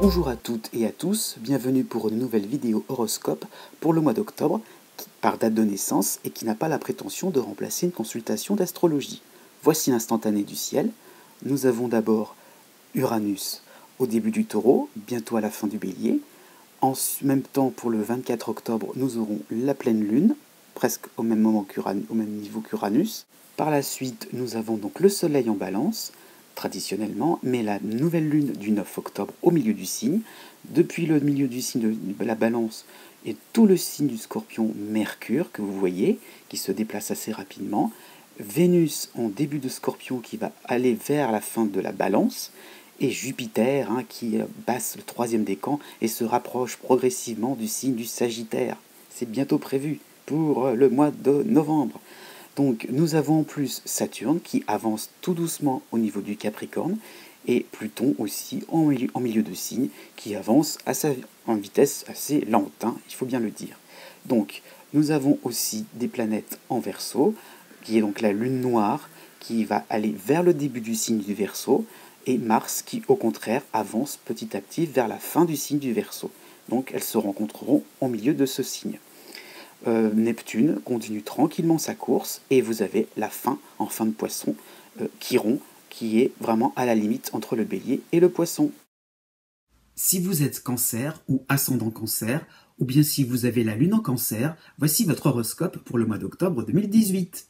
Bonjour à toutes et à tous, bienvenue pour une nouvelle vidéo horoscope pour le mois d'octobre, par date de naissance et qui n'a pas la prétention de remplacer une consultation d'astrologie. Voici l'instantané du ciel. Nous avons d'abord Uranus au début du Taureau, bientôt à la fin du Bélier. En même temps, pour le 24 octobre, nous aurons la pleine lune, presque au même niveau qu'Uranus. Par la suite, nous avons donc le Soleil en Balance, traditionnellement, mais la nouvelle lune du 9 octobre au milieu du signe. Depuis le milieu du signe de la Balance et tout le signe du Scorpion, Mercure, que vous voyez, qui se déplace assez rapidement. Vénus en début de Scorpion qui va aller vers la fin de la Balance. Et Jupiter qui passe le troisième décan et se rapproche progressivement du signe du Sagittaire. C'est bientôt prévu pour le mois de novembre. Donc nous avons en plus Saturne qui avance tout doucement au niveau du Capricorne et Pluton aussi en milieu de signe qui avance en vitesse assez lente, il faut bien le dire. Donc nous avons aussi des planètes en Verseau, qui est donc la lune noire qui va aller vers le début du signe du Verseau, et Mars qui au contraire avance petit à petit vers la fin du signe du Verseau. Donc elles se rencontreront au milieu de ce signe. Neptune continue tranquillement sa course et vous avez la fin en fin de Poisson, Chiron, qui est vraiment à la limite entre le Bélier et le Poisson. Si vous êtes Cancer ou ascendant Cancer, ou bien si vous avez la Lune en Cancer, voici votre horoscope pour le mois d'octobre 2018.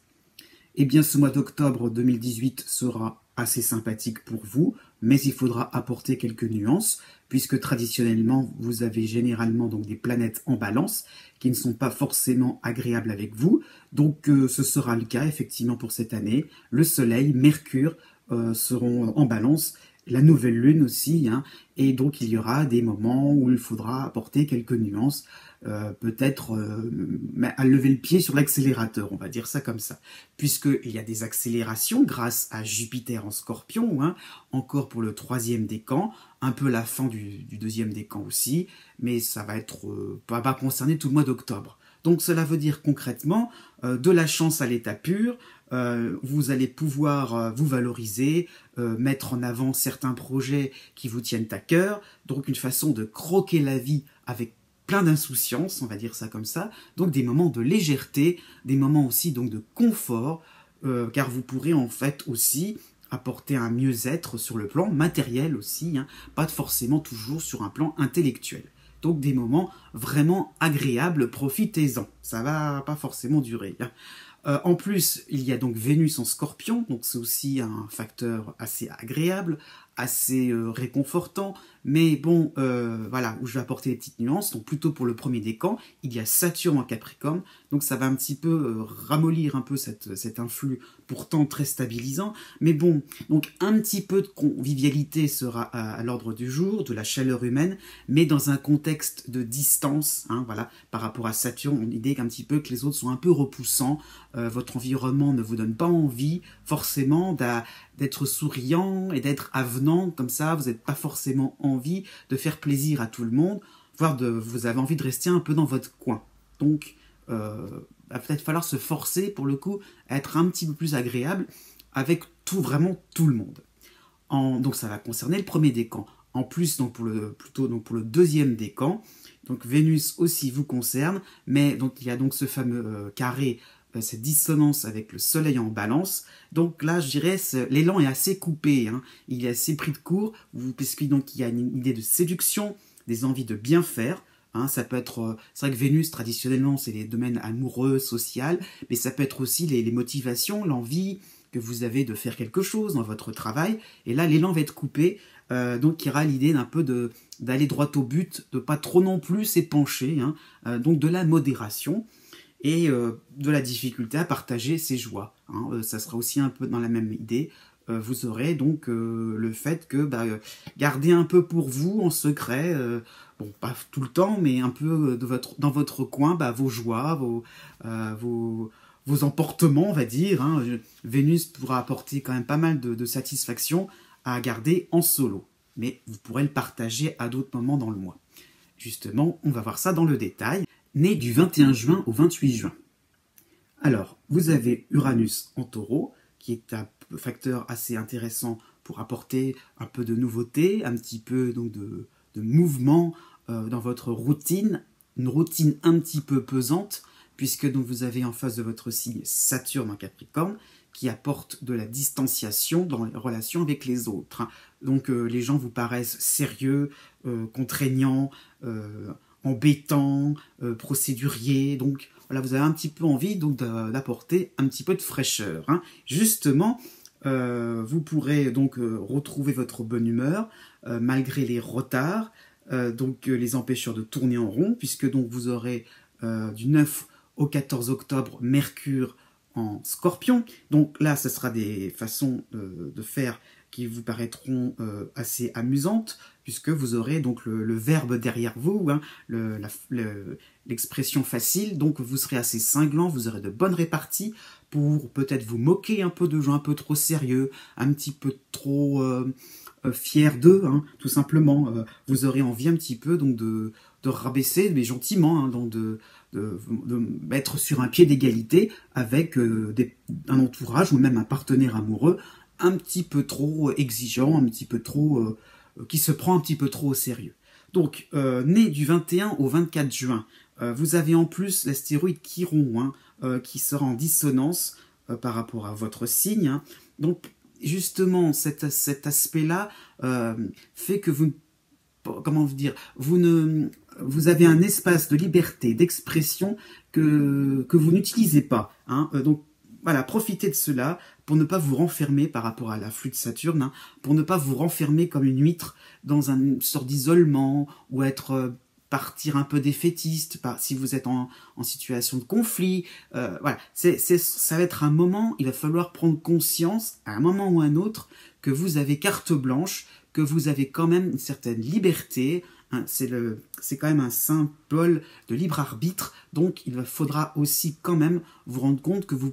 Eh bien, ce mois d'octobre 2018 sera assez sympathique pour vous, mais il faudra apporter quelques nuances, puisque traditionnellement, vous avez généralement donc des planètes en Balance qui ne sont pas forcément agréables avec vous. Donc, ce sera le cas effectivement pour cette année. Le Soleil, Mercure seront en Balance, la nouvelle lune aussi, et donc il y aura des moments où il faudra apporter quelques nuances, peut-être à lever le pied sur l'accélérateur, on va dire ça comme ça, puisqu'il y a des accélérations grâce à Jupiter en Scorpion, encore pour le troisième décan, un peu la fin du deuxième décan aussi, mais ça va être pas concerner tout le mois d'octobre. Donc cela veut dire concrètement de la chance à l'état pur. Vous allez pouvoir vous valoriser, mettre en avant certains projets qui vous tiennent à cœur, donc une façon de croquer la vie avec plein d'insouciance, on va dire ça comme ça, donc des moments de légèreté, des moments aussi donc de confort, car vous pourrez en fait aussi apporter un mieux-être sur le plan matériel aussi, pas forcément toujours sur un plan intellectuel. Donc des moments vraiment agréables, profitez-en, ça va pas forcément durer. En plus, il y a donc Vénus en Scorpion, donc c'est aussi un facteur assez agréable, assez réconfortant, mais bon, voilà, où je vais apporter des petites nuances. Donc plutôt pour le premier décan, il y a Saturne en Capricorne, donc ça va un petit peu ramollir un peu cet influx pourtant très stabilisant, mais bon, donc un petit peu de convivialité sera à l'ordre du jour, de la chaleur humaine, mais dans un contexte de distance, voilà, par rapport à Saturne, on a l'idée qu'un petit peu que les autres sont un peu repoussants, votre environnement ne vous donne pas envie forcément d'être souriant et d'être avenant, comme ça vous n'avez pas forcément envie de faire plaisir à tout le monde, voire vous avez envie de rester un peu dans votre coin. Donc, va peut-être falloir se forcer pour le coup à être un petit peu plus agréable avec vraiment tout le monde. Donc ça va concerner le premier décan. En plus, donc pour le deuxième décan, donc Vénus aussi vous concerne, mais donc il y a donc ce fameux carré, cette dissonance avec le Soleil en Balance. Donc là, je dirais, l'élan est assez coupé, il est assez pris de court, puisqu'il y a une idée de séduction, des envies de bien faire. Ça peut être, c'est vrai que Vénus, traditionnellement, c'est les domaines amoureux, social, mais ça peut être aussi les motivations, l'envie que vous avez de faire quelque chose dans votre travail. Et là, l'élan va être coupé, donc il y aura l'idée d'un peu d'aller droit au but, de pas trop non plus s'épancher, donc de la modération et de la difficulté à partager ses joies. Ça sera aussi un peu dans la même idée. Vous aurez donc le fait que gardez un peu pour vous en secret, bon pas tout le temps, mais un peu dans votre coin, vos joies, vos emportements, on va dire. Vénus pourra apporter quand même pas mal de satisfaction à garder en solo, mais vous pourrez le partager à d'autres moments dans le mois. Justement, on va voir ça dans le détail. Né du 21 juin au 28 juin. Alors, vous avez Uranus en Taureau, qui est un facteur assez intéressant pour apporter un peu de nouveauté, un petit peu donc de mouvement dans votre routine, une routine un petit peu pesante, puisque donc vous avez en face de votre signe Saturne en Capricorne, qui apporte de la distanciation dans les relations avec les autres. Donc les gens vous paraissent sérieux, contraignants, embêtants, procéduriers. Donc voilà, vous avez un petit peu envie donc d'apporter un petit peu de fraîcheur. Justement, vous pourrez donc retrouver votre bonne humeur malgré les retards, donc les empêcheurs de tourner en rond, puisque donc vous aurez du 9 au 14 octobre Mercure en Scorpion. Donc là, ce sera des façons de faire qui vous paraîtront assez amusantes, puisque vous aurez donc le verbe derrière vous, l'expression facile, donc vous serez assez cinglant, vous aurez de bonnes réparties pour peut-être vous moquer un peu de gens un peu trop sérieux, un petit peu trop fiers d'eux, tout simplement. Vous aurez envie un petit peu donc de rabaisser, mais gentiment, donc de mettre sur un pied d'égalité avec un entourage ou même un partenaire amoureux un petit peu trop exigeant, un petit peu trop qui se prend un petit peu trop au sérieux. Donc, né du 21 au 24 juin, vous avez en plus l'astéroïde Chiron, qui sera en dissonance par rapport à votre signe. Donc, justement, cet aspect-là fait que comment vous dire, vous avez un espace de liberté, d'expression que vous n'utilisez pas. Donc, voilà, profitez de cela pour ne pas vous renfermer par rapport à l'afflux de Saturne, pour ne pas vous renfermer comme une huître dans une sorte d'isolement ou partir un peu défaitiste si vous êtes en situation de conflit. Voilà, ça va être un moment, il va falloir prendre conscience à un moment ou à un autre que vous avez carte blanche, que vous avez quand même une certaine liberté. C'est quand même un symbole de libre arbitre, donc il faudra aussi quand même vous rendre compte que vous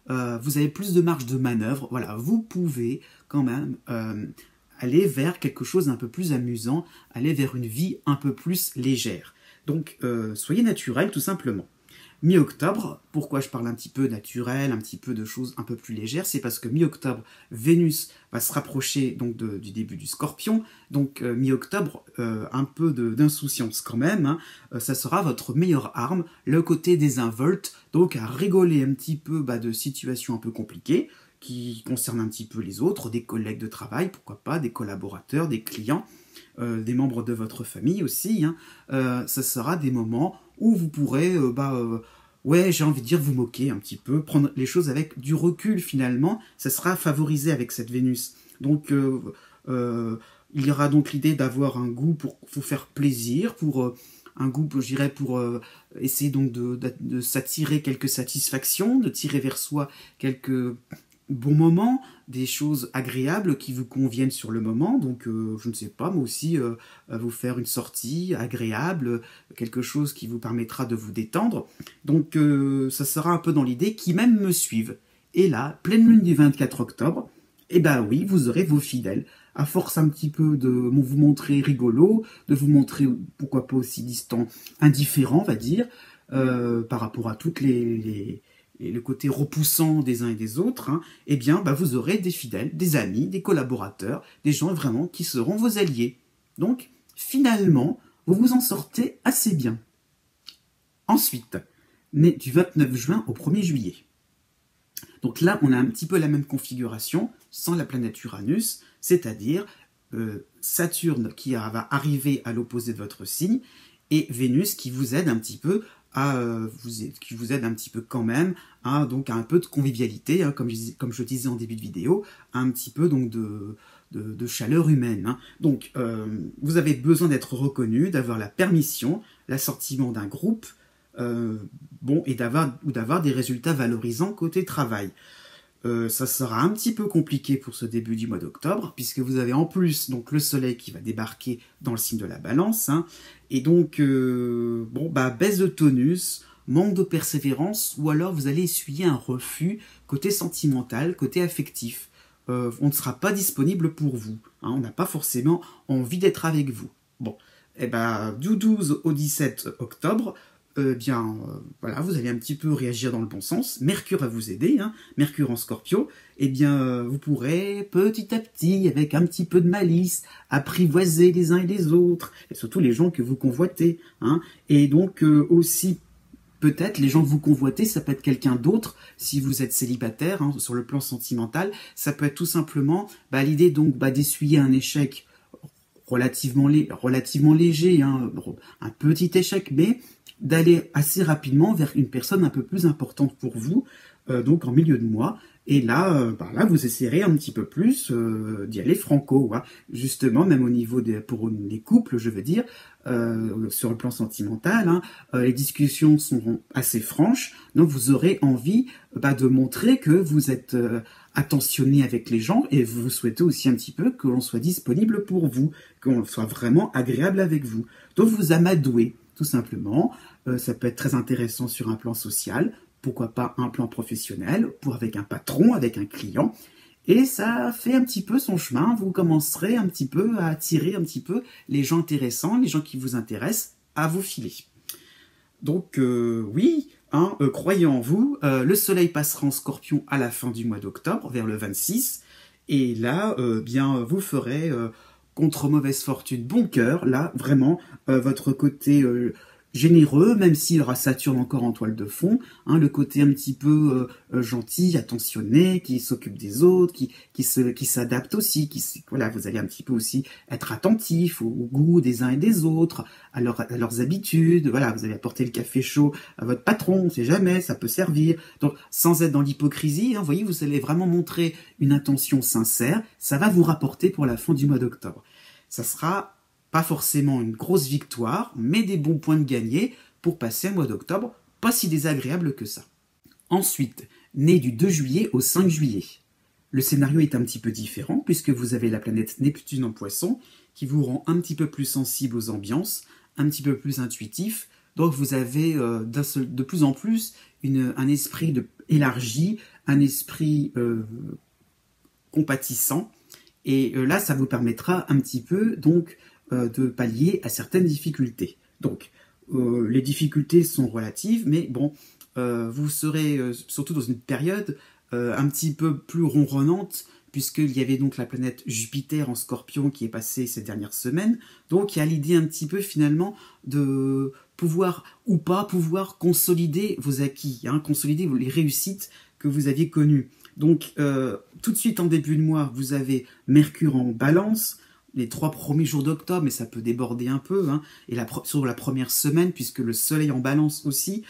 avez plus de marge de manœuvre. Voilà, vous pouvez quand même aller vers quelque chose d'un peu plus amusant, aller vers une vie un peu plus légère. Donc soyez naturel tout simplement. Mi-octobre, pourquoi je parle un petit peu naturel, un petit peu de choses un peu plus légères, c'est parce que mi-octobre, Vénus va se rapprocher donc du début du Scorpion, donc mi-octobre, un peu d'insouciance quand même, ça sera votre meilleure arme, le côté désinvolte, donc à rigoler un petit peu de situations un peu compliquées, qui concernent un petit peu les autres, des collègues de travail, pourquoi pas, des collaborateurs, des clients, des membres de votre famille aussi, ça sera des moments où vous pourrez, ouais, j'ai envie de dire, vous moquer un petit peu, prendre les choses avec du recul finalement, ça sera favorisé avec cette Vénus. Donc, il y aura donc l'idée d'avoir un goût pour vous faire plaisir, pour un goût, je dirais, pour essayer donc de s'attirer quelques satisfactions, de tirer vers soi quelques bons moments, des choses agréables qui vous conviennent sur le moment, donc je ne sais pas, moi aussi vous faire une sortie agréable, quelque chose qui vous permettra de vous détendre, donc ça sera un peu dans l'idée qui même me suivent. Et là, pleine lune du 24 octobre, eh ben oui, vous aurez vos fidèles, à force un petit peu de vous montrer rigolo, de vous montrer pourquoi pas aussi distant, indifférent, on va dire, par rapport à toutes et le côté repoussant des uns et des autres, eh bien, vous aurez des fidèles, des amis, des collaborateurs, des gens vraiment qui seront vos alliés. Donc, finalement, vous vous en sortez assez bien. Ensuite, né du 29 juin au 1er juillet. Donc là, on a un petit peu la même configuration, sans la planète Uranus, c'est-à-dire Saturne qui va arriver à l'opposé de votre signe, et Vénus qui vous aide un petit peu qui vous aide un petit peu quand même donc à un peu de convivialité, comme je disais en début de vidéo, à un petit peu donc de chaleur humaine. Donc vous avez besoin d'être reconnu, d'avoir la permission, l'assortiment d'un groupe, et d'avoir des résultats valorisants côté travail. Ça sera un petit peu compliqué pour ce début du mois d'octobre, puisque vous avez en plus donc le soleil qui va débarquer dans le signe de la balance, et donc baisse de tonus, manque de persévérance, ou alors vous allez essuyer un refus côté sentimental, côté affectif. On ne sera pas disponible pour vous, on n'a pas forcément envie d'être avec vous. Bon, du 12 au 17 octobre, voilà, vous allez un petit peu réagir dans le bon sens. Mercure va vous aider, hein, Mercure en Scorpio. Vous pourrez petit à petit, avec un petit peu de malice, apprivoiser les uns et les autres, et surtout les gens que vous convoitez. Hein. Et donc aussi, peut-être, les gens que vous convoitez, ça peut être quelqu'un d'autre, si vous êtes célibataire, hein, sur le plan sentimental, ça peut être tout simplement l'idée donc d'essuyer un échec relativement léger, hein, un petit échec, mais d'aller assez rapidement vers une personne un peu plus importante pour vous, donc en milieu de mois. Et là, vous essayerez un petit peu plus d'y aller franco, hein. Justement, même au niveau pour les couples, je veux dire, sur le plan sentimental, hein, les discussions sont assez franches, donc vous aurez envie de montrer que vous êtes attentionné avec les gens, et vous souhaitez aussi un petit peu que l'on soit disponible pour vous, qu'on soit vraiment agréable avec vous. Donc vous amadouez, tout simplement. Ça peut être très intéressant sur un plan social, pourquoi pas un plan professionnel, avec un patron, avec un client. Et ça fait un petit peu son chemin, vous commencerez un petit peu à attirer un petit peu les gens intéressants, les gens qui vous intéressent, à vous filer. Donc oui, hein, croyez en vous, le soleil passera en Scorpion à la fin du mois d'octobre, vers le 26, et là, vous ferez, contre mauvaise fortune, bon cœur, là, vraiment, votre côté généreux, même s'il y aura Saturne encore en toile de fond, hein, le côté un petit peu gentil, attentionné, qui s'occupe des autres, qui s'adapte aussi, voilà, vous allez un petit peu aussi être attentif au goût des uns et des autres, à leurs habitudes, voilà, vous allez apporter le café chaud à votre patron, on ne sait jamais, ça peut servir, donc sans être dans l'hypocrisie, hein, vous voyez, vous allez vraiment montrer une intention sincère, ça va vous rapporter pour la fin du mois d'octobre. Ça sera pas forcément une grosse victoire, mais des bons points de gagner pour passer un mois d'octobre pas si désagréable que ça. Ensuite, né du 2 juillet au 5 juillet. Le scénario est un petit peu différent puisque vous avez la planète Neptune en Poisson qui vous rend un petit peu plus sensible aux ambiances, un petit peu plus intuitif. Donc vous avez de plus en plus un esprit élargi, un esprit compatissant. Et là, ça vous permettra un petit peu donc de pallier à certaines difficultés. Donc, les difficultés sont relatives, mais bon, vous serez surtout dans une période un petit peu plus ronronnante, puisqu'il y avait donc la planète Jupiter en Scorpion qui est passée ces dernières semaines. Donc, il y a l'idée un petit peu finalement de pouvoir ou pas pouvoir consolider vos acquis, hein, consolider les réussites que vous aviez connues. Donc, tout de suite en début de mois, vous avez Mercure en Balance, les 3 premiers jours d'octobre, mais ça peut déborder un peu, hein, et sur la première semaine, puisque le soleil en Balance aussi,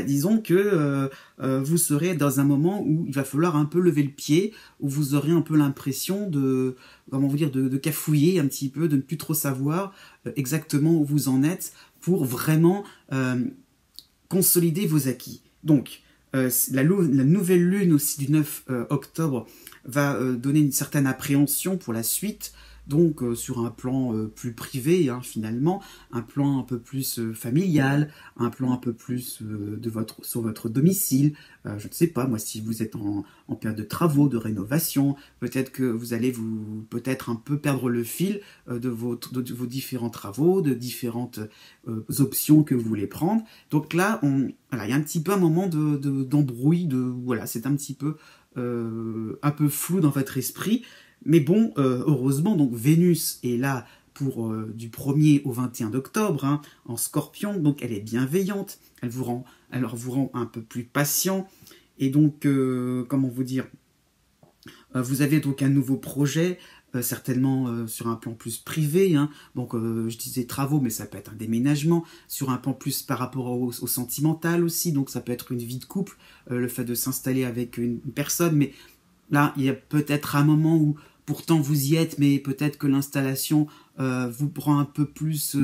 disons que vous serez dans un moment où il va falloir un peu lever le pied, où vous aurez un peu l'impression de cafouiller un petit peu, de ne plus trop savoir exactement où vous en êtes, pour vraiment consolider vos acquis. Donc, la nouvelle lune aussi du 9 octobre va donner une certaine appréhension pour la suite, donc sur un plan plus privé, hein, finalement, un plan un peu plus familial, un plan un peu plus sur votre domicile, je ne sais pas, moi, si vous êtes en période de travaux, de rénovation, peut-être que vous allez peut-être un peu perdre le fil de vos différents travaux, de différentes options que vous voulez prendre. Donc là, il y a un petit peu un moment d'embrouille, voilà, c'est un petit peu flou dans votre esprit. Mais bon, heureusement, donc Vénus est là pour du 1er au 21 octobre, hein, en Scorpion, donc elle est bienveillante, elle vous rend un peu plus patient, et donc, comment vous dire, vous avez donc un nouveau projet, certainement sur un plan plus privé, hein, donc je disais travaux, mais ça peut être un déménagement, sur un plan plus par rapport au sentimental aussi, donc ça peut être une vie de couple, le fait de s'installer avec une personne, mais là, il y a peut-être un moment où pourtant vous y êtes, mais peut-être que l'installation vous prend un peu plus...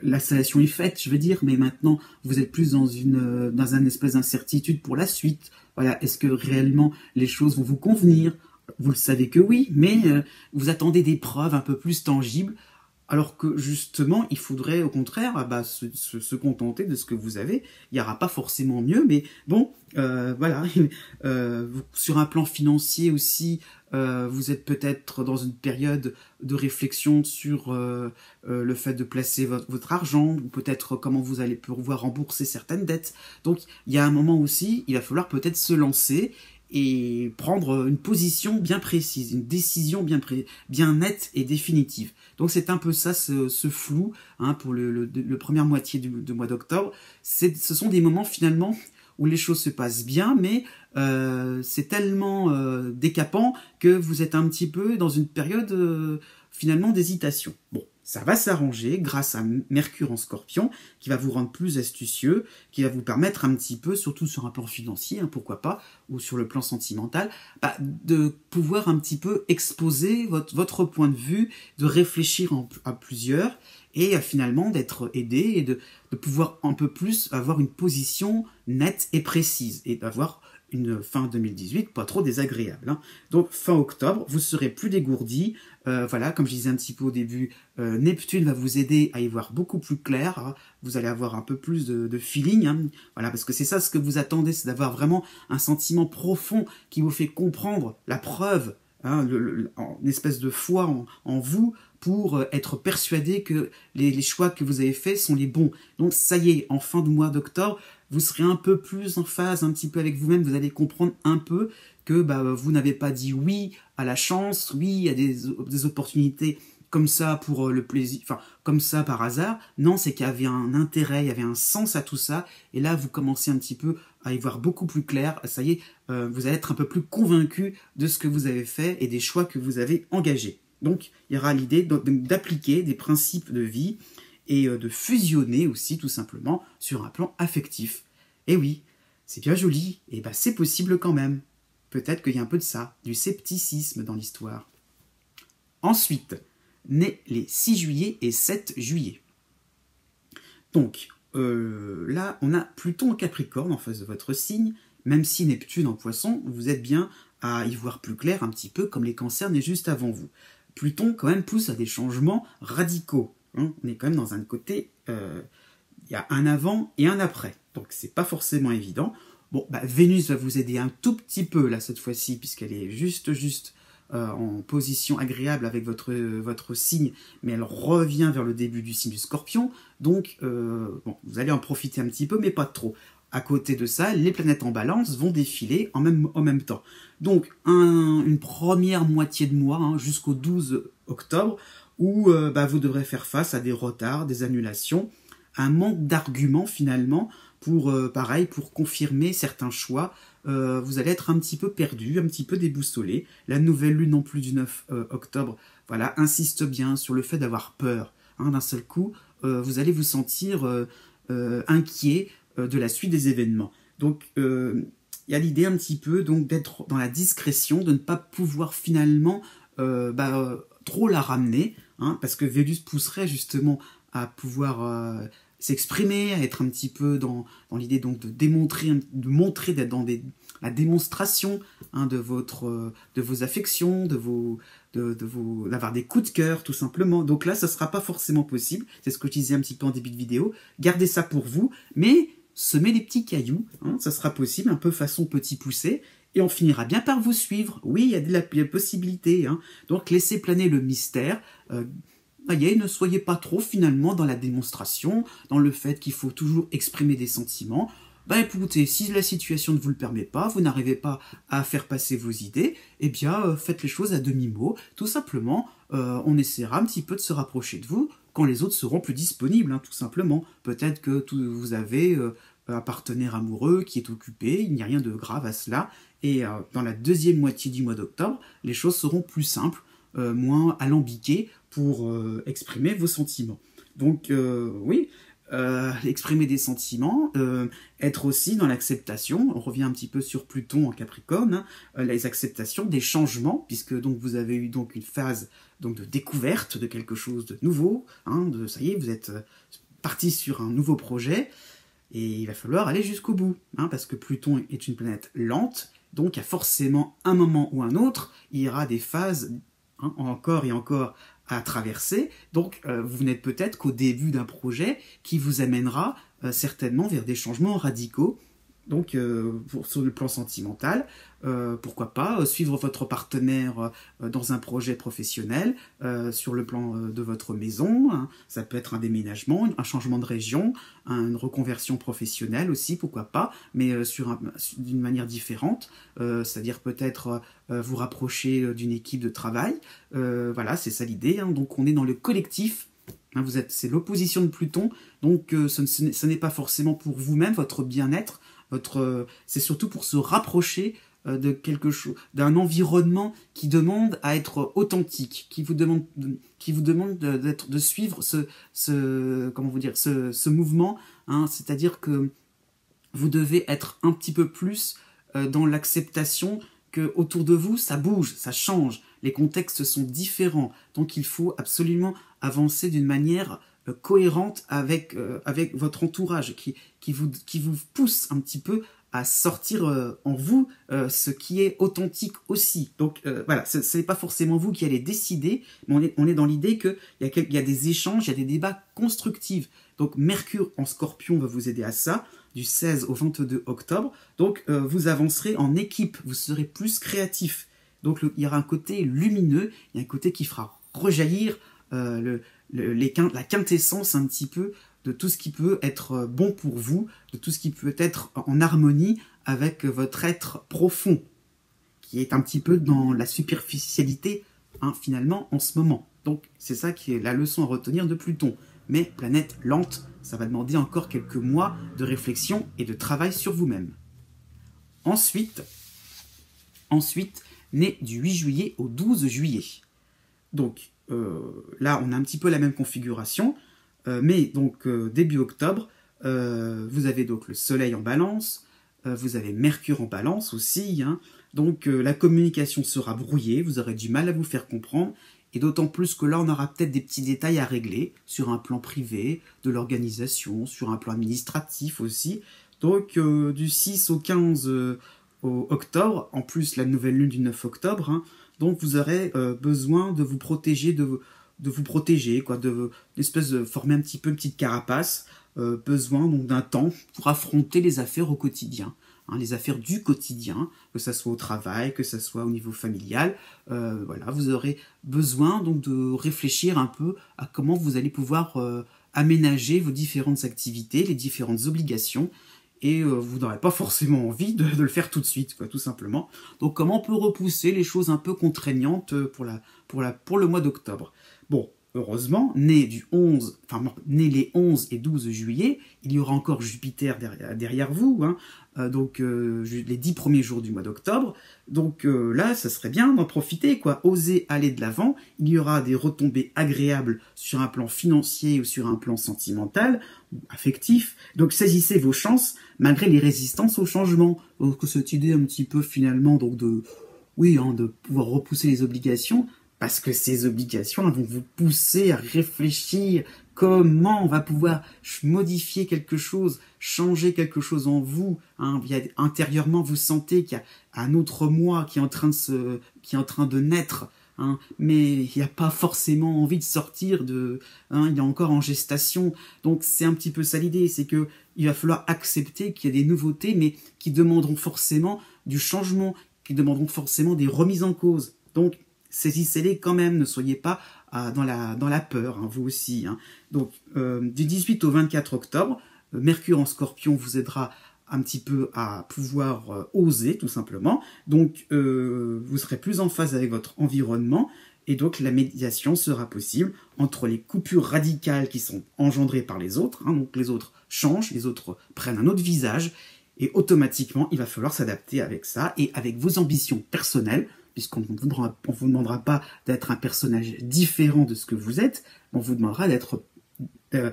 l'installation est faite, je veux dire, mais maintenant vous êtes plus dans un espèce d'incertitude pour la suite. Voilà, est-ce que réellement les choses vont vous convenir? Vous le savez que oui, mais vous attendez des preuves un peu plus tangibles. Alors que justement, il faudrait au contraire se contenter de ce que vous avez. Il n'y aura pas forcément mieux, mais bon, voilà. Sur un plan financier aussi, vous êtes peut-être dans une période de réflexion sur le fait de placer votre argent, ou peut-être comment vous allez pouvoir rembourser certaines dettes. Donc, il y a un moment aussi, il va falloir peut-être se lancer et prendre une position bien précise, une décision bien nette et définitive. Donc c'est un peu ça, ce flou, hein, pour le première moitié du mois d'octobre. Ce sont des moments finalement où les choses se passent bien, mais c'est tellement décapant que vous êtes un petit peu dans une période finalement d'hésitation. Bon, ça va s'arranger grâce à Mercure en Scorpion, qui va vous rendre plus astucieux, qui va vous permettre un petit peu, surtout sur un plan financier, hein, pourquoi pas, ou sur le plan sentimental, de pouvoir un petit peu exposer votre point de vue, de réfléchir à plusieurs, et finalement d'être aidé et de pouvoir un peu plus avoir une position nette et précise, et d'avoir une fin 2018 pas trop désagréable. Hein. Donc fin octobre, vous serez plus dégourdi. Voilà, comme je disais un petit peu au début, Neptune va vous aider à y voir beaucoup plus clair. Hein. Vous allez avoir un peu plus de feeling. Hein. Voilà, parce que c'est ça ce que vous attendez, c'est d'avoir vraiment un sentiment profond qui vous fait comprendre la preuve, hein, une espèce de foi en vous, pour être persuadé que les choix que vous avez faits sont les bons. Donc ça y est, en fin de mois d'octobre, vous serez un peu plus en phase un petit peu avec vous-même, vous allez comprendre un peu que vous n'avez pas dit oui à la chance, oui à des opportunités comme ça pour le plaisir, enfin comme ça par hasard. Non, c'est qu'il y avait un intérêt, il y avait un sens à tout ça, et là vous commencez un petit peu à y voir beaucoup plus clair. Ça y est, vous allez être un peu plus convaincu de ce que vous avez fait et des choix que vous avez engagés. Donc il y aura l'idée d'appliquer des principes de vie et de fusionner aussi tout simplement sur un plan affectif. Et oui, c'est bien joli, et c'est possible quand même. Peut-être qu'il y a un peu de ça, du scepticisme dans l'histoire. Ensuite, nés les 6 juillet et 7 juillet. Donc, là, on a Pluton en Capricorne en face de votre signe, même si Neptune en Poisson, vous êtes bien à y voir plus clair un petit peu comme les cancers nés juste avant vous. Pluton quand même pousse à des changements radicaux. Hein. On est quand même dans un côté, il y a un avant et un après, donc c'est pas forcément évident. Bon, Vénus va vous aider un tout petit peu là cette fois-ci, puisqu'elle est juste en position agréable avec votre signe, mais elle revient vers le début du signe du Scorpion, donc bon, vous allez en profiter un petit peu, mais pas trop. À côté de ça, les planètes en balance vont défiler en même temps. Donc, une première moitié de mois, hein, jusqu'au 12 octobre, où vous devrez faire face à des retards, des annulations, un manque d'arguments finalement, pour confirmer certains choix. Vous allez être un petit peu perdu, un petit peu déboussolé. La nouvelle lune non plus du 9 octobre, voilà, insiste bien sur le fait d'avoir peur. Hein, d'un seul coup, vous allez vous sentir inquiet de la suite des événements. Donc, il y a l'idée un petit peu d'être dans la discrétion, de ne pas pouvoir finalement trop la ramener, hein, parce que Vénus pousserait justement à pouvoir s'exprimer, à être un petit peu dans l'idée donc de montrer d'être dans la démonstration, hein, de vos affections, d'avoir des coups de cœur tout simplement. Donc là, ça sera pas forcément possible. C'est ce que je disais un petit peu en début de vidéo. Gardez ça pour vous, mais semez des petits cailloux, hein, ça sera possible, un peu façon petit poussé, et on finira bien par vous suivre. Oui, il y a de la possibilité, hein. Donc laissez planer le mystère. Ne soyez pas trop finalement dans la démonstration, dans le fait qu'il faut toujours exprimer des sentiments. Écoutez, si la situation ne vous le permet pas, vous n'arrivez pas à faire passer vos idées, eh bien faites les choses à demi-mot. Tout simplement, on essaiera un petit peu de se rapprocher de vous quand les autres seront plus disponibles, hein, tout simplement. Peut-être que vous avez un partenaire amoureux qui est occupé, il n'y a rien de grave à cela. Et dans la deuxième moitié du mois d'octobre, les choses seront plus simples, moins alambiquées pour exprimer vos sentiments. Donc oui, exprimer des sentiments, être aussi dans l'acceptation. On revient un petit peu sur Pluton en Capricorne, hein, les acceptations des changements, puisque donc vous avez eu donc une phase donc de découverte de quelque chose de nouveau, hein, ça y est, vous êtes parti sur un nouveau projet, et il va falloir aller jusqu'au bout, hein, parce que Pluton est une planète lente, donc il y a forcément un moment ou un autre, il y aura des phases, hein, encore et encore à traverser. Donc, vous n'êtes peut-être qu'au début d'un projet qui vous amènera certainement vers des changements radicaux. Donc, sur le plan sentimental, pourquoi pas suivre votre partenaire dans un projet professionnel, sur le plan de votre maison, hein, ça peut être un déménagement, un changement de région, une reconversion professionnelle aussi, pourquoi pas, mais d'une manière différente, c'est-à-dire peut-être vous rapprocher d'une équipe de travail. Voilà, c'est ça l'idée, hein. Donc on est dans le collectif. Hein, c'est l'opposition de Pluton, donc ce n'est pas forcément pour vous-même, votre bien-être, c'est surtout pour se rapprocher de quelque chose, d'un environnement qui demande à être authentique, qui vous demande de suivre comment vous dire, ce mouvement, hein, c'est-à-dire que vous devez être un petit peu plus dans l'acceptation que autour de vous, ça bouge, ça change, les contextes sont différents, donc il faut absolument avancer d'une manière cohérente avec votre entourage, qui vous pousse un petit peu à sortir en vous ce qui est authentique aussi. Donc voilà, ce n'est pas forcément vous qui allez décider, mais on est dans l'idée qu'il y a des échanges, il y a des débats constructifs. Donc Mercure en Scorpion va vous aider à ça, du 16 au 22 octobre. Donc vous avancerez en équipe, vous serez plus créatif. Donc il y aura un côté lumineux, il y a un côté qui fera rejaillir la quintessence un petit peu de tout ce qui peut être bon pour vous, de tout ce qui peut être en harmonie avec votre être profond, qui est un petit peu dans la superficialité, hein, finalement, en ce moment. Donc, c'est ça qui est la leçon à retenir de Pluton. Mais planète lente, ça va demander encore quelques mois de réflexion et de travail sur vous-même. Ensuite, né du 8 juillet au 12 juillet. Donc, là, on a un petit peu la même configuration, mais donc début octobre, vous avez donc le Soleil en Balance, vous avez Mercure en Balance aussi, hein, donc la communication sera brouillée, vous aurez du mal à vous faire comprendre, et d'autant plus que là, on aura peut-être des petits détails à régler sur un plan privé, de l'organisation, sur un plan administratif aussi. Donc du 6 au 15 octobre, en plus la nouvelle lune du 9 octobre, hein, donc vous aurez besoin de vous protéger, une espèce de former un petit peu une petite carapace, besoin donc d'un temps pour affronter les affaires au quotidien, hein, les affaires du quotidien, que ça soit au travail, que ça soit au niveau familial, voilà, vous aurez besoin donc de réfléchir un peu à comment vous allez pouvoir aménager vos différentes activités, les différentes obligations. Et vous n'aurez pas forcément envie de le faire tout de suite, quoi, tout simplement. Donc comment on peut repousser les choses un peu contraignantes pour le mois d'octobre? Bon, heureusement, né les 11 et 12 juillet, il y aura encore Jupiter derrière vous, hein, donc les 10 premiers jours du mois d'octobre. Donc là, ça serait bien d'en profiter, quoi. Oser aller de l'avant. Il y aura des retombées agréables sur un plan financier ou sur un plan sentimental ou affectif. Donc saisissez vos chances malgré les résistances au changement. Donc cette idée un petit peu finalement donc de pouvoir repousser les obligations, parce que ces obligations vont vous pousser à réfléchir comment on va pouvoir modifier quelque chose, changer quelque chose en vous. Hein. Intérieurement, vous sentez qu'il y a un autre moi qui est en train de naître. Hein, mais il n'y a pas forcément envie de sortir il est encore en gestation. Donc c'est un petit peu ça l'idée, c'est que il va falloir accepter qu'il y a des nouveautés, mais qui demanderont forcément du changement, qui demanderont forcément des remises en cause. Donc saisissez-les quand même, ne soyez pas dans la peur, hein, vous aussi. Hein. Donc, du 18 au 24 octobre, Mercure en Scorpion vous aidera un petit peu à pouvoir oser, tout simplement. Donc, vous serez plus en phase avec votre environnement, et donc la médiation sera possible entre les coupures radicales qui sont engendrées par les autres. Hein, donc, les autres changent, les autres prennent un autre visage, et automatiquement, il va falloir s'adapter avec ça, et avec vos ambitions personnelles, puisqu'on ne vous demandera pas d'être un personnage différent de ce que vous êtes, on vous demandera d'être, de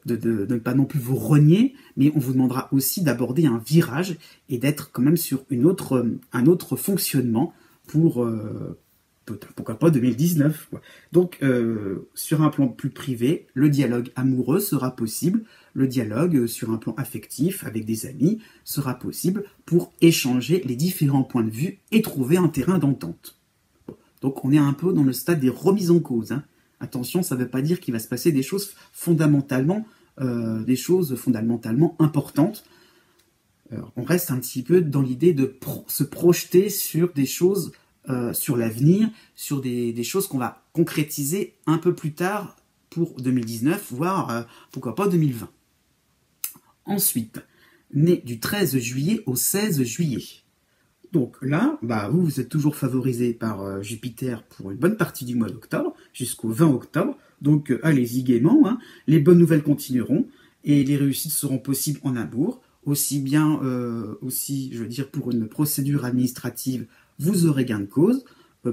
ne pas non plus vous renier, mais on vous demandera aussi d'aborder un virage et d'être quand même sur un autre fonctionnement pour, pourquoi pas 2019, quoi. Donc, sur un plan plus privé, le dialogue amoureux sera possible, le dialogue sur un plan affectif avec des amis sera possible pour échanger les différents points de vue et trouver un terrain d'entente. Donc on est un peu dans le stade des remises en cause. Hein. Attention, ça ne veut pas dire qu'il va se passer des choses fondamentalement importantes. On reste un petit peu dans l'idée de se projeter sur des choses, sur l'avenir, sur des choses qu'on va concrétiser un peu plus tard pour 2019, voire pourquoi pas 2020. Ensuite, né du 13 juillet au 16 juillet. Donc là, vous êtes toujours favorisé par Jupiter pour une bonne partie du mois d'octobre, jusqu'au 20 octobre. Donc allez-y gaiement, hein. Les bonnes nouvelles continueront et les réussites seront possibles en amour. Aussi bien, pour une procédure administrative, vous aurez gain de cause.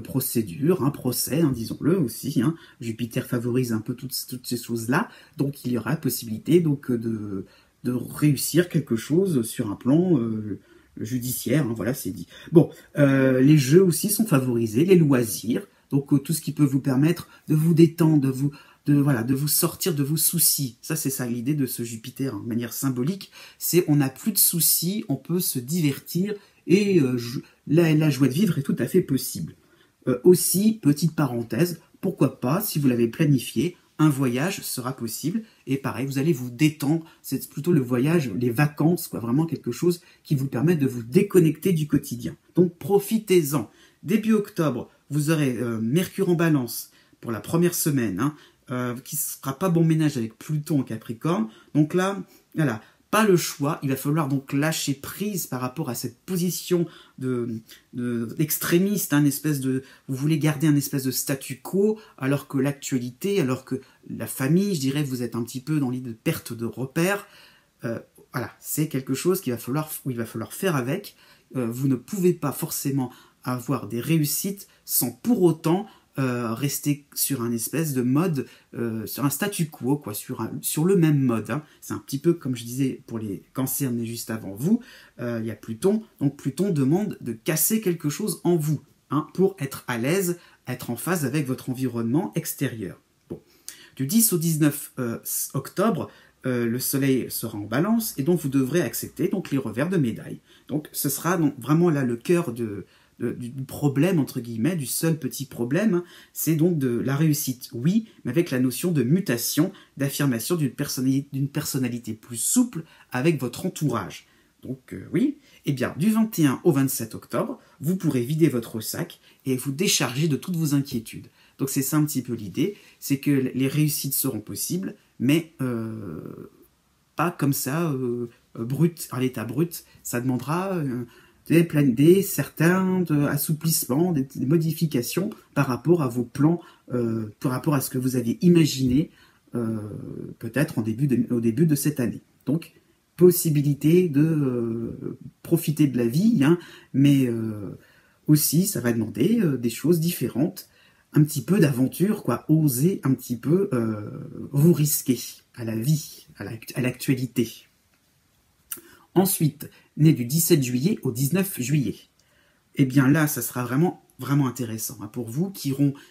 Procédure, un procès, hein, disons-le aussi. Hein. Jupiter favorise un peu toutes ces choses-là. Donc il y aura possibilité de réussir quelque chose sur un plan judiciaire, hein, voilà, c'est dit. Bon, les jeux aussi sont favorisés, les loisirs, donc tout ce qui peut vous permettre de vous détendre, de vous sortir de vos soucis. Ça, c'est ça l'idée de ce Jupiter, hein, de manière symbolique, c'est on n'a plus de soucis, on peut se divertir, et la joie de vivre est tout à fait possible. Aussi, petite parenthèse, pourquoi pas, si vous l'avez planifié, un voyage sera possible, et pareil, vous allez vous détendre, c'est plutôt le voyage, les vacances, quoi, vraiment quelque chose qui vous permet de vous déconnecter du quotidien. Donc profitez-en. Début octobre, vous aurez Mercure en Balance pour la première semaine, hein, qui ne sera pas bon ménage avec Pluton en Capricorne, donc là, voilà, pas le choix, il va falloir donc lâcher prise par rapport à cette position d'extrémiste, hein, vous voulez garder un espèce de statu quo, alors que l'actualité, alors que la famille, je dirais, vous êtes un petit peu dans l'idée de perte de repères, voilà, c'est quelque chose où il va falloir faire avec, vous ne pouvez pas forcément avoir des réussites sans pour autant rester sur un espèce de mode, sur un statu quo, quoi, sur le même mode. Hein. C'est un petit peu comme je disais pour les cancers nés juste avant vous, il y a Pluton, donc Pluton demande de casser quelque chose en vous, hein, pour être à l'aise, être en phase avec votre environnement extérieur. Bon. Du 10 au 19 octobre, le soleil sera en balance, et donc vous devrez accepter donc, les revers de médaille. Donc ce sera donc, vraiment là le cœur du problème, entre guillemets, du seul petit problème, hein, c'est donc de la réussite, oui, mais avec la notion de mutation, d'affirmation d'une personnalité plus souple avec votre entourage. Donc oui, eh bien, du 21 au 27 octobre, vous pourrez vider votre sac et vous décharger de toutes vos inquiétudes. Donc c'est ça un petit peu l'idée, c'est que les réussites seront possibles, mais pas comme ça, brut, à l'état brut, ça demandera certains assouplissements, des modifications par rapport à vos plans, par rapport à ce que vous aviez imaginé peut-être au début de cette année. Donc, possibilité de profiter de la vie, hein, mais aussi, ça va demander des choses différentes, un petit peu d'aventure, quoi, oser un petit peu vous risquer à la vie, à l'actualité. Ensuite, né du 17 juillet au 19 juillet. Eh bien là, ça sera vraiment, vraiment intéressant. Hein, pour vous qui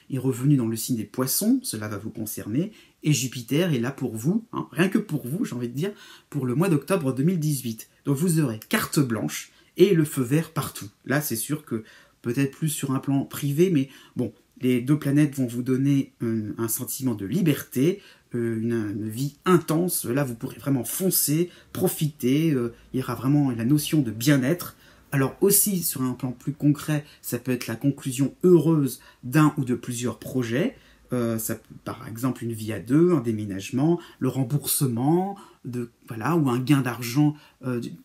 est revenu dans le signe des poissons, cela va vous concerner, et Jupiter est là pour vous, hein, rien que pour vous, j'ai envie de dire, pour le mois d'octobre 2018. Donc vous aurez carte blanche et le feu vert partout. Là, c'est sûr que peut-être plus sur un plan privé, mais bon, les deux planètes vont vous donner un sentiment de liberté, une vie intense. Là, vous pourrez vraiment foncer, profiter. Il y aura vraiment la notion de bien-être. Alors aussi, sur un plan plus concret, ça peut être la conclusion heureuse d'un ou de plusieurs projets. Ça peut, par exemple, une vie à deux, un déménagement, le remboursement, voilà, ou un gain d'argent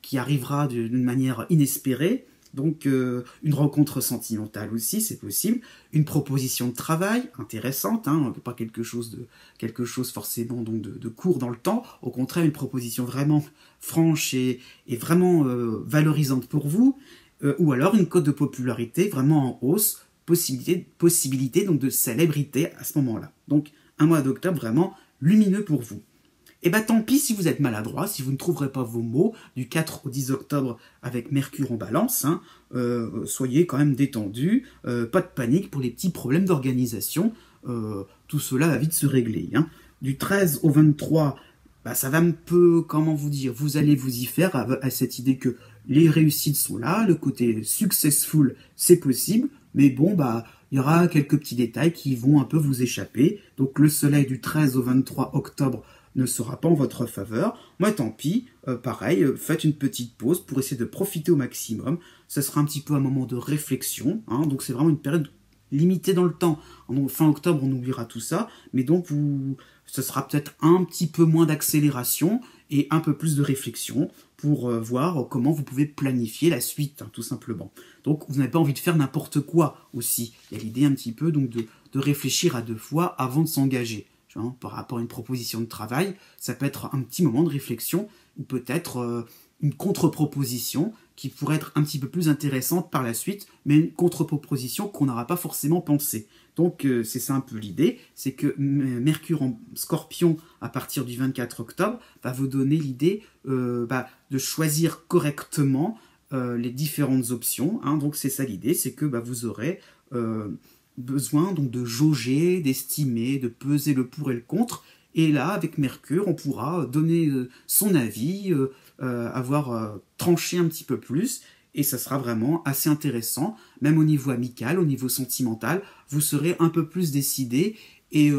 qui arrivera d'une manière inespérée. Donc, une rencontre sentimentale aussi, c'est possible. Une proposition de travail intéressante, hein, pas quelque chose forcément donc de court dans le temps. Au contraire, une proposition vraiment franche et vraiment valorisante pour vous. Ou alors une cote de popularité vraiment en hausse, possibilité donc de célébrité à ce moment-là. Donc, un mois d'octobre vraiment lumineux pour vous. Et bien tant pis si vous êtes maladroit, si vous ne trouverez pas vos mots du 4 au 10 octobre avec Mercure en balance, hein, soyez quand même détendus, pas de panique pour les petits problèmes d'organisation, tout cela va vite se régler. Hein. Du 13 au 23, ça va un peu, comment vous dire, vous allez vous y faire à cette idée que les réussites sont là, le côté successful c'est possible, mais bon, il y aura quelques petits détails qui vont un peu vous échapper. Donc le soleil du 13 au 23 octobre ne sera pas en votre faveur. Moi, tant pis, pareil, faites une petite pause pour essayer de profiter au maximum. Ça sera un petit peu un moment de réflexion, hein, donc c'est vraiment une période limitée dans le temps. Fin octobre, on oubliera tout ça, mais donc ce sera peut-être un petit peu moins d'accélération et un peu plus de réflexion pour voir comment vous pouvez planifier la suite, hein, tout simplement. Donc, vous n'avez pas envie de faire n'importe quoi aussi. Il y a l'idée un petit peu donc de réfléchir à 2 fois avant de s'engager. Par rapport à une proposition de travail, ça peut être un petit moment de réflexion ou peut-être une contre-proposition qui pourrait être un petit peu plus intéressante par la suite, mais une contre-proposition qu'on n'aura pas forcément pensée. Donc c'est ça un peu l'idée, c'est que Mercure en Scorpion à partir du 24 octobre va vous donner l'idée de choisir correctement les différentes options. Hein. Donc c'est ça l'idée, c'est que vous aurez besoin donc de jauger, d'estimer, de peser le pour et le contre. Et là, avec Mercure, on pourra donner son avis, avoir tranché un petit peu plus, et ça sera vraiment assez intéressant, même au niveau amical, au niveau sentimental, vous serez un peu plus décidé et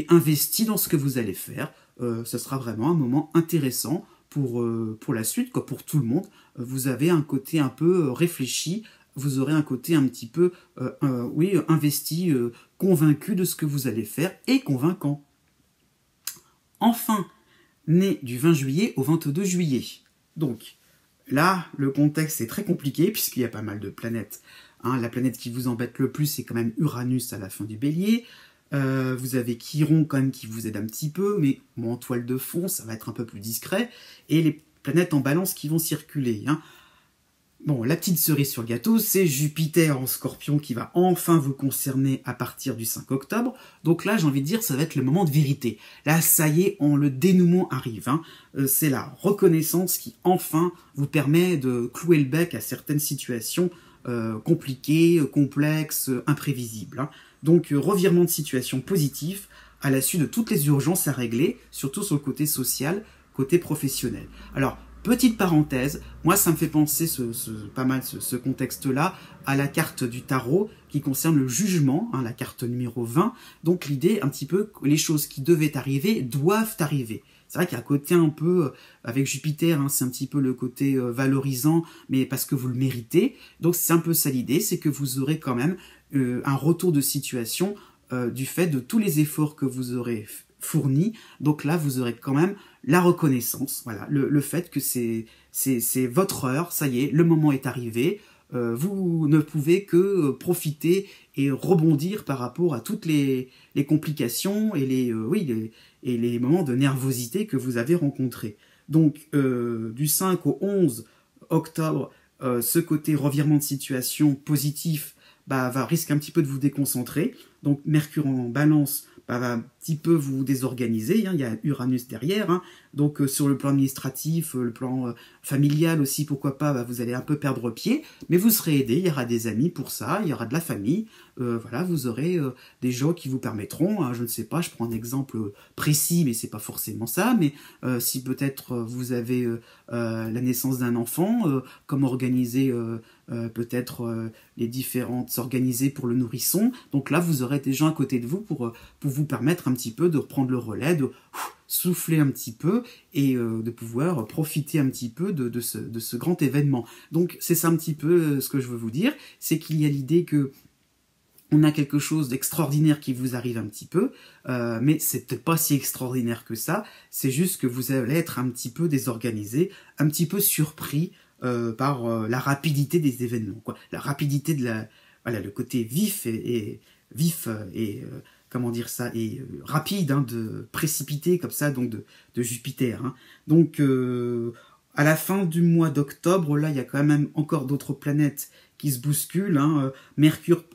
investi dans ce que vous allez faire. Ça sera vraiment un moment intéressant pour la suite, quoi, pour tout le monde. Vous avez un côté un peu réfléchi, vous aurez un côté un petit peu investi, convaincu de ce que vous allez faire et convaincant. Enfin, né du 20 juillet au 22 juillet. Donc, là, le contexte est très compliqué puisqu'il y a pas mal de planètes. Hein, la planète qui vous embête le plus, c'est quand même Uranus à la fin du bélier. Vous avez Chiron quand même qui vous aide un petit peu, mais en toile de fond, ça va être un peu plus discret. Et les planètes en balance qui vont circuler. Hein. Bon, la petite cerise sur le gâteau, c'est Jupiter en Scorpion qui va enfin vous concerner à partir du 5 octobre. Donc là, j'ai envie de dire, ça va être le moment de vérité. Là, ça y est, le dénouement arrive. Hein. C'est la reconnaissance qui, enfin, vous permet de clouer le bec à certaines situations compliquées, complexes, imprévisibles. Hein. Donc, revirement de situation positif à la suite de toutes les urgences à régler, surtout sur le côté social, côté professionnel. Alors, petite parenthèse, moi ça me fait penser pas mal ce contexte-là à la carte du tarot qui concerne le jugement, hein, la carte numéro 20. Donc l'idée un petit peu que les choses qui devaient arriver doivent arriver. C'est vrai qu'il y a un côté un peu, avec Jupiter, hein, c'est un petit peu le côté valorisant, mais parce que vous le méritez. Donc c'est un peu ça l'idée, c'est que vous aurez quand même un retour de situation du fait de tous les efforts que vous aurez fournis. Donc là, vous aurez quand même la reconnaissance, voilà, le fait que c'est votre heure, ça y est, le moment est arrivé, vous ne pouvez que profiter et rebondir par rapport à toutes les complications et les moments de nervosité que vous avez rencontrés. Donc, du 5 au 11 octobre, ce côté revirement de situation positif risque un petit peu de vous déconcentrer. Donc, Mercure en balance va un petit peu vous désorganiser, hein, il y a Uranus derrière, hein, donc sur le plan administratif, le plan familial aussi, pourquoi pas, vous allez un peu perdre pied, mais vous serez aidé, il y aura des amis pour ça, il y aura de la famille, voilà, vous aurez des gens qui vous permettront, hein, je ne sais pas, je prends un exemple précis, mais c'est pas forcément ça, mais si peut-être vous avez la naissance d'un enfant, comment organiser peut-être les différentes s'organiser pour le nourrisson, donc là vous aurez des gens à côté de vous pour vous permettre un petit peu de reprendre le relais, de souffler un petit peu et de pouvoir profiter un petit peu de ce grand événement. Donc c'est ça un petit peu ce que je veux vous dire, c'est qu'il y a l'idée que on a quelque chose d'extraordinaire qui vous arrive un petit peu, mais c'est peut-être pas si extraordinaire que ça, c'est juste que vous allez être un petit peu désorganisé, un petit peu surpris par la rapidité des événements, quoi. La rapidité de le côté vif et comment dire ça, et rapide, hein, de précipité comme ça, donc de Jupiter. Hein. Donc à la fin du mois d'octobre, là il y a quand même encore d'autres planètes qui se bousculent. Hein. Mercure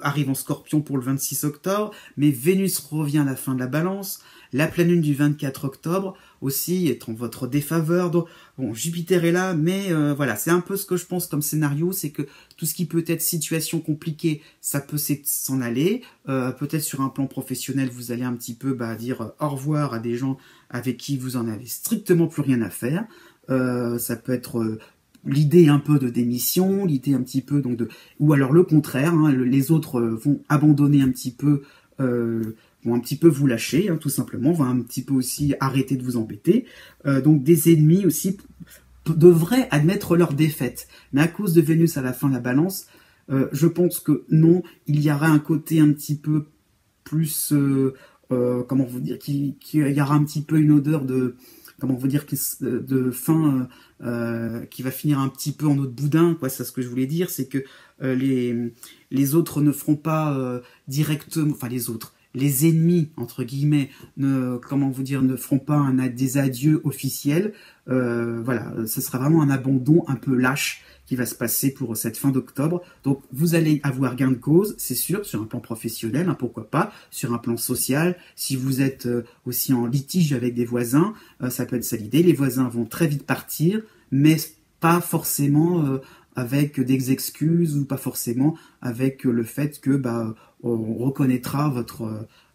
arrive en Scorpion pour le 26 octobre, mais Vénus revient à la fin de la Balance. La pleine lune du 24 octobre aussi est en votre défaveur. Donc, bon, Jupiter est là, mais voilà, c'est un peu ce que je pense comme scénario, c'est que tout ce qui peut être situation compliquée, ça peut s'en aller. Peut-être sur un plan professionnel, vous allez un petit peu dire au revoir à des gens avec qui vous en avez strictement plus rien à faire. Ça peut être l'idée un peu de démission, l'idée un petit peu donc ou alors le contraire, hein, les autres vont abandonner un petit peu, vont un petit peu vous lâcher, hein, tout simplement, vont un petit peu aussi arrêter de vous embêter. Donc des ennemis aussi devraient admettre leur défaite, mais à cause de Vénus à la fin de la Balance, je pense que non, il y aura un côté un petit peu plus, comment vous dire, il y aura un petit peu une odeur de, comment vous dire, de fin qui va finir un petit peu en eau de boudin, quoi. C'est ce que je voulais dire, c'est que les autres ne feront pas directement, enfin les ennemis entre guillemets, comment vous dire, ne feront pas des adieux officiels. Voilà, ce sera vraiment un abandon un peu lâche qui va se passer pour cette fin d'octobre. Donc vous allez avoir gain de cause, c'est sûr, sur un plan professionnel, hein, pourquoi pas, sur un plan social. Si vous êtes aussi en litige avec des voisins, ça peut être ça l'idée. Les voisins vont très vite partir, mais pas forcément avec des excuses ou pas forcément avec le fait que on reconnaîtra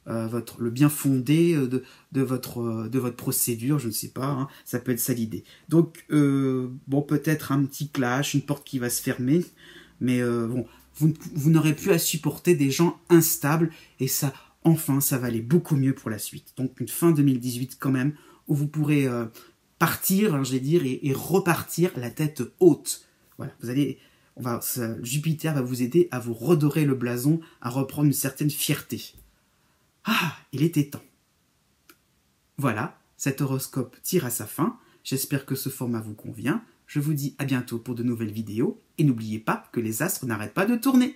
le bien fondé de votre procédure, je ne sais pas, hein, ça peut être ça l'idée. Donc, bon, peut-être un petit clash, une porte qui va se fermer, mais bon, vous n'aurez plus à supporter des gens instables, et ça, enfin, ça va aller beaucoup mieux pour la suite. Donc, une fin 2018 quand même, où vous pourrez partir, hein, je vais dire, et repartir la tête haute. Voilà, Jupiter va vous aider à vous redorer le blason, à reprendre une certaine fierté. Ah, il était temps. Voilà, cet horoscope tire à sa fin. J'espère que ce format vous convient. Je vous dis à bientôt pour de nouvelles vidéos. Et n'oubliez pas que les astres n'arrêtent pas de tourner.